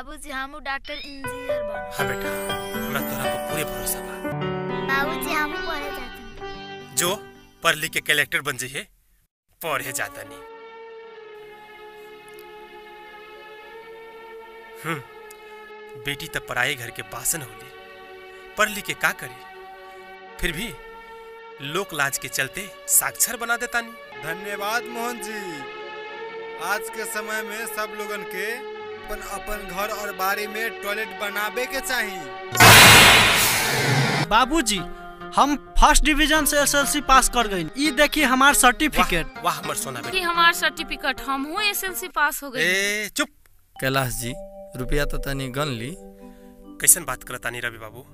बाबूजी हमू doctor engineer बन। हां बेटा हमरा तोरा पर पूरे भरोसा बा। बाबूजी हमू पढ़े जाते। जो पढ़ लिख के कलेक्टर बन जइहे पढ़े जाता नहीं। बेटी तो पराए घर के बासन होली, पढ़ लिख के का करी, फिर भी लोक लाज के चलते साक्षर बना देता नहीं। धन्यवाद मोहन जी। आज के समय में सब लोगन के अपन अपन घर और बाड़ी में टॉयलेट बनावे के चाहिए। बाबूजी हम फर्स्ट डिवीजन से एसएलसी पास कर गई। ई देखिए हमार सर्टिफिकेट। वाह हमर सोना बेटी। हमार सर्टिफिकेट हम हूँ एसएलसी पास हो गई। ए चुप। कैलाश जी रुपया तो तनी गन ली। कैसन बात करता नहीं रवि बाबू।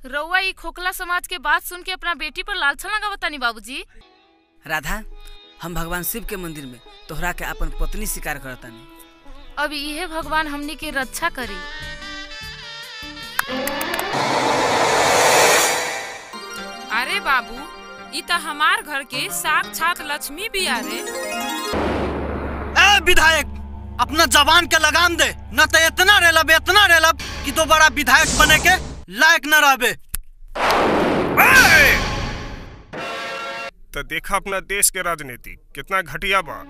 रउआ ई खोखला समाज के बात सुन के अपना बेटी पर लालसा लगावता नहीं बाबूजी। राधा हम भगवान शिव के मंदिर में तोहरा के अपन पत्नी स्वीकार करता नहीं। अब यह भगवान हमनी के रक्षा करी। अरे बाबू ई तो हमार घर के साक्षात लक्ष्मी भी आरे। ए विधायक अपना जवान के लगाम दे, न तो इतना रेलब कि दोबारा विधायक बने के लायक न रहबे। तो देखा अपना देश के राजनीति कितना घटिया बा।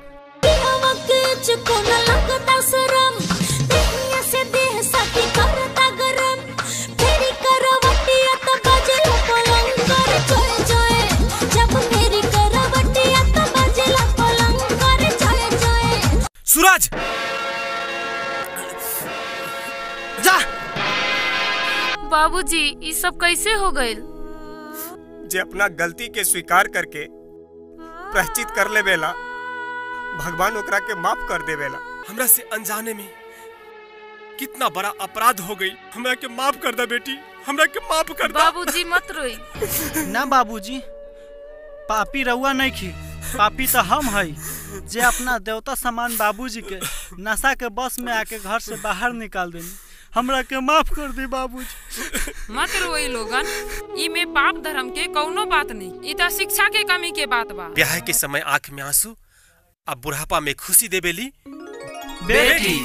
सूरज जा। बाबूजी ये सब कैसे हो गए? जे अपना गलती के स्वीकार करके प्रायश्चित कर ले बेला भगवान ओकरा के माफ कर दे बेला। हमरा से अनजाने में कितना बड़ा अपराध हो गई। हमरा के माफ कर दे बेटी, हमरा के माफ कर दे। बाबूजी मत रोई। ना बाबूजी पापी रउआ नहीं खी, पापी तो हम हई जे अपना देवता समान बाबूजी के नशा के बस में आके घर से बाहर निकाल देनी। हमरा के माफ कर दी बाबूजी। मत रोई लोगन, ई में पाप धर्म के कौनो बात नहीं, ई तो शिक्षा के कमी के बात बा। ब्याह के समय आंख में आंसू, अब बुढ़ापा में खुशी देबेली बेटी।